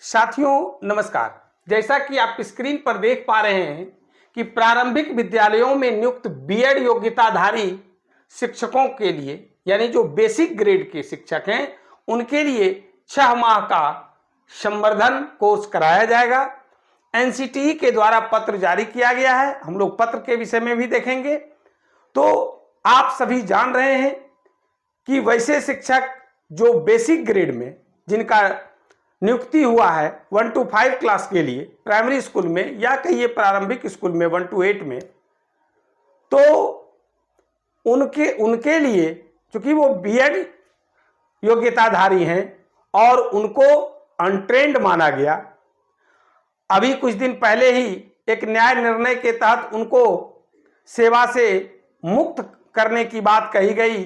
साथियों नमस्कार। जैसा कि आप स्क्रीन पर देख पा रहे हैं कि प्रारंभिक विद्यालयों में नियुक्त बीएड योग्यताधारी शिक्षकों के लिए यानी जो बेसिक ग्रेड के शिक्षक हैं उनके लिए 6 माह का संवर्धन कोर्स कराया जाएगा। एनसीटीई के द्वारा पत्र जारी किया गया है, हम लोग पत्र के विषय में भी देखेंगे। तो आप सभी जान रहे हैं कि वैसे शिक्षक जो बेसिक ग्रेड में जिनका नियुक्ति हुआ है 1 to 5 क्लास के लिए प्राइमरी स्कूल में या कहिए प्रारंभिक स्कूल में 1 to 8 में, तो उनके लिए चूंकि वो बीएड योग्यताधारी हैं और उनको अनट्रेंड माना गया। अभी कुछ दिन पहले ही एक न्याय निर्णय के तहत उनको सेवा से मुक्त करने की बात कही गई,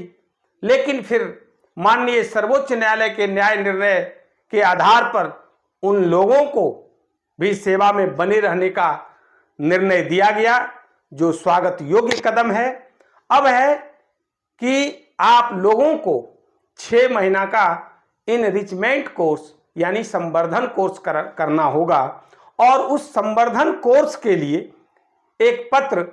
लेकिन फिर माननीय सर्वोच्च न्यायालय के न्याय निर्णय के आधार पर उन लोगों को भी सेवा में बने रहने का निर्णय दिया गया, जो स्वागत योग्य कदम है। अब है कि आप लोगों को 6 महीना का इनरिचमेंट कोर्स यानी संवर्धन कोर्स करना होगा और उस संवर्धन कोर्स के लिए एक पत्र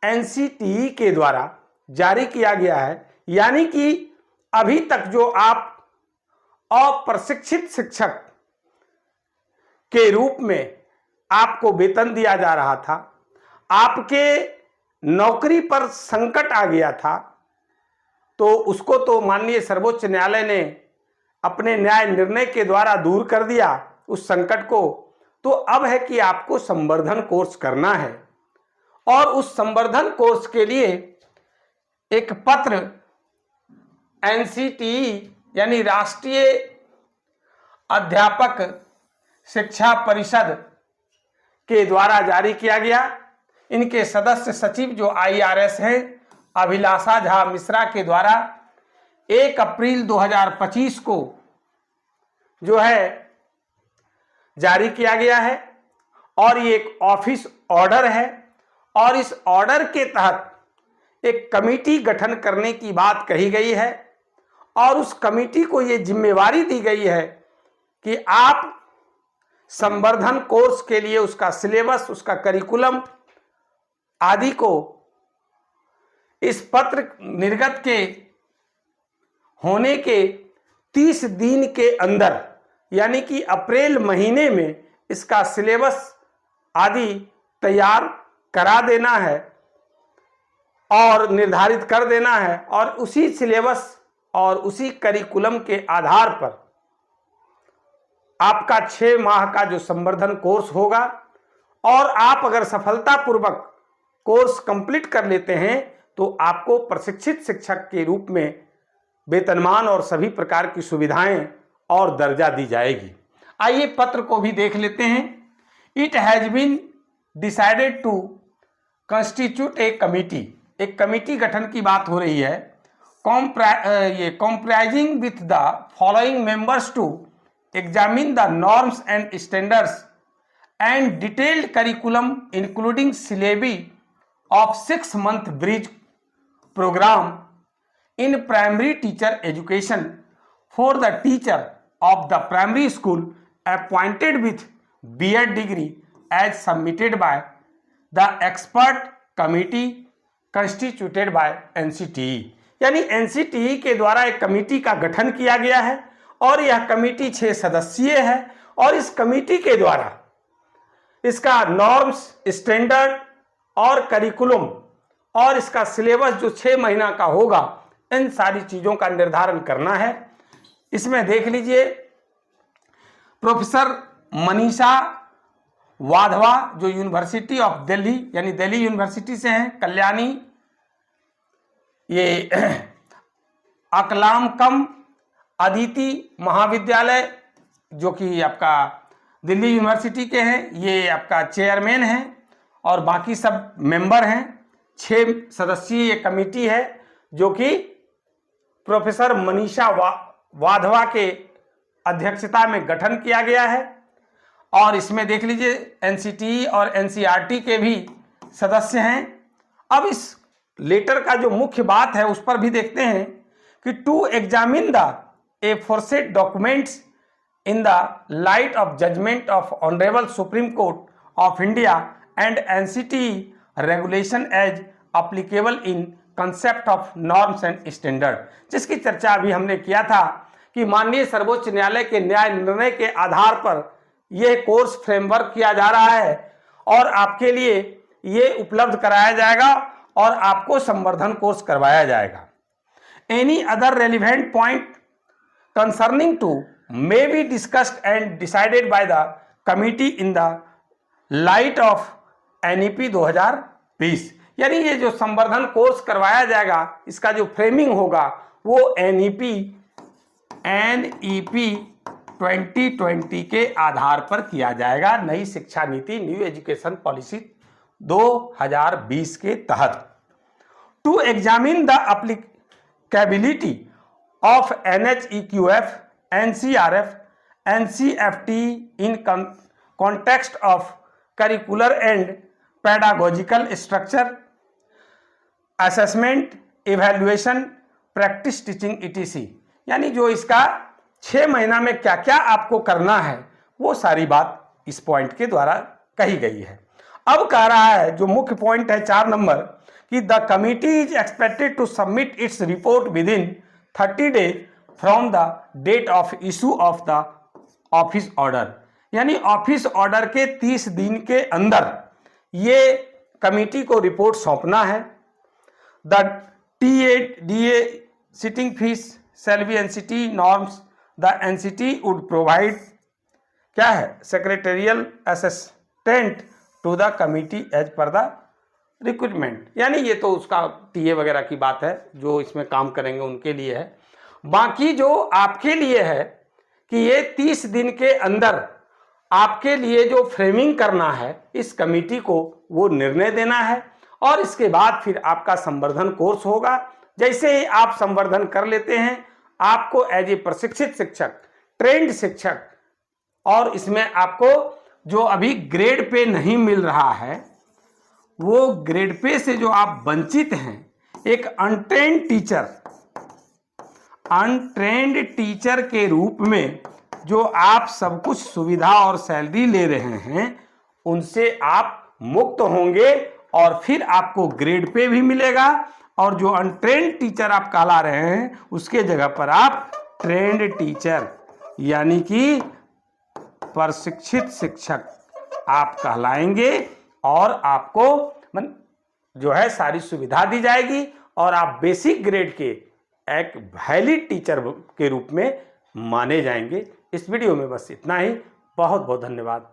एनसीटीई के द्वारा जारी किया गया है। यानी कि अभी तक जो आप अप्रशिक्षित शिक्षक के रूप में आपको वेतन दिया जा रहा था, आपके नौकरी पर संकट आ गया था, तो उसको तो माननीय सर्वोच्च न्यायालय ने अपने न्याय निर्णय के द्वारा दूर कर दिया उस संकट को। तो अब है कि आपको संवर्धन कोर्स करना है और उस संवर्धन कोर्स के लिए एक पत्र एनसीटीई यानी राष्ट्रीय अध्यापक शिक्षा परिषद के द्वारा जारी किया गया। इनके सदस्य सचिव जो आईआरएस हैं अभिलाषा झा मिश्रा के द्वारा 1 अप्रैल 2025 को जो है जारी किया गया है और ये एक ऑफिस ऑर्डर है और इस ऑर्डर के तहत एक कमेटी गठन करने की बात कही गई है और उस कमेटी को ये जिम्मेवारी दी गई है कि आप संवर्धन कोर्स के लिए उसका सिलेबस, उसका करिकुलम आदि को इस पत्र निर्गत के होने के 30 दिन के अंदर यानी कि अप्रैल महीने में इसका सिलेबस आदि तैयार करा देना है और निर्धारित कर देना है और उसी सिलेबस और उसी करिकुलम के आधार पर आपका 6 माह का जो संवर्धन कोर्स होगा और आप अगर सफलतापूर्वक कोर्स कंप्लीट कर लेते हैं तो आपको प्रशिक्षित शिक्षक के रूप में वेतनमान और सभी प्रकार की सुविधाएं और दर्जा दी जाएगी। आइए पत्र को भी देख लेते हैं। It has been decided to constitute a committee, एक कमिटी गठन की बात हो रही है, comprising with the following members to examine the norms and standards and detailed curriculum including syllabi of 6-month bridge program in primary teacher education for the teacher of the primary school appointed with B.Ed degree as submitted by the expert committee constituted by NCTE। यानी NCTE के द्वारा एक committee का गठन किया गया है और यह कमेटी 6 सदस्यीय है और इस कमेटी के द्वारा इसका नॉर्म्स, स्टैंडर्ड और करिकुलम और इसका सिलेबस जो 6 महीना का होगा, इन सारी चीजों का निर्धारण करना है। इसमें देख लीजिए प्रोफेसर मनीषा वाधवा जो यूनिवर्सिटी ऑफ दिल्ली यानी दिल्ली यूनिवर्सिटी से हैं, कल्याणी ये अकलामकम अदिति महाविद्यालय जो कि आपका दिल्ली यूनिवर्सिटी के हैं, ये आपका चेयरमैन हैं और बाकी सब मेंबर हैं। 6 सदस्यीय ये कमेटी है जो कि प्रोफेसर मनीषा वाधवा के अध्यक्षता में गठन किया गया है और इसमें देख लीजिए एनसीटीई और एनसीईआरटी के भी सदस्य हैं। अब इस लेटर का जो मुख्य बात है उस पर भी देखते हैं कि to examine the aforesaid documents in the light of judgment of Honorable Supreme Court of India and NCT regulation as applicable in concept of norms and standard, जिसकी चर्चा अभी हमने किया था कि माननीय सर्वोच्च न्यायालय के न्याय निर्णय के आधार पर यह कोर्स फ्रेमवर्क किया जा रहा है और आपके लिए ये उपलब्ध कराया जाएगा और आपको संवर्धन कोर्स करवाया जाएगा। Any other relevant point concerning to may be discussed and decided by the committee in the light of NEP 2020। यानी ये जो संवर्धन कोर्स करवाया जाएगा इसका जो फ्रेमिंग होगा वो NEP 2020 के आधार पर किया जाएगा, नई शिक्षा नीति न्यू एजुकेशन पॉलिसी 2020 के तहत। To examine the applicability of NHEQF, NCRF, NCFT in context of curricular and pedagogical structure, assessment, evaluation, practice teaching etc। यानी जो इसका 6 महीना में क्या क्या आपको करना है वो सारी बात इस पॉइंट के द्वारा कही गई है। अब कह रहा है जो मुख्य पॉइंट है 4 नंबर कि the committee is expected to submit its report within 30 days from the date of issue of the office order, यानी ऑफिस ऑर्डर के 30 दिन के अंदर ये कमिटी को रिपोर्ट सौंपना है। The TA sitting fees shall be NCT norms, the NCT would provide क्या है secretarial assistant to the committee as per the recruitment, यानी ये तो उसका टीए वगैरह की बात है जो इसमें काम करेंगे उनके लिए है। बाकी जो आपके लिए है कि ये 30 दिन के अंदर आपके लिए जो फ्रेमिंग करना है इस कमेटी को वो निर्णय देना है और इसके बाद फिर आपका संवर्धन कोर्स होगा। जैसे ही आप संवर्धन कर लेते हैं आपको एज ए प्रशिक्षित शिक्षक, ट्रेंड शिक्षक, और इसमें आपको जो अभी ग्रेड पे नहीं मिल रहा है वो ग्रेड पे से जो आप वंचित हैं, एक अनट्रेंड टीचर के रूप में जो आप सब कुछ सुविधा और सैलरी ले रहे हैं उनसे आप मुक्त होंगे और फिर आपको ग्रेड पे भी मिलेगा और जो अनट्रेंड टीचर आप कहला रहे हैं उसके जगह पर आप ट्रेंड टीचर यानी कि प्रशिक्षित शिक्षक आप कहलाएंगे और आपको जो है सारी सुविधा दी जाएगी और आप बेसिक ग्रेड के एक वैलिड टीचर के रूप में माने जाएंगे। इस वीडियो में बस इतना ही। बहुत बहुत धन्यवाद।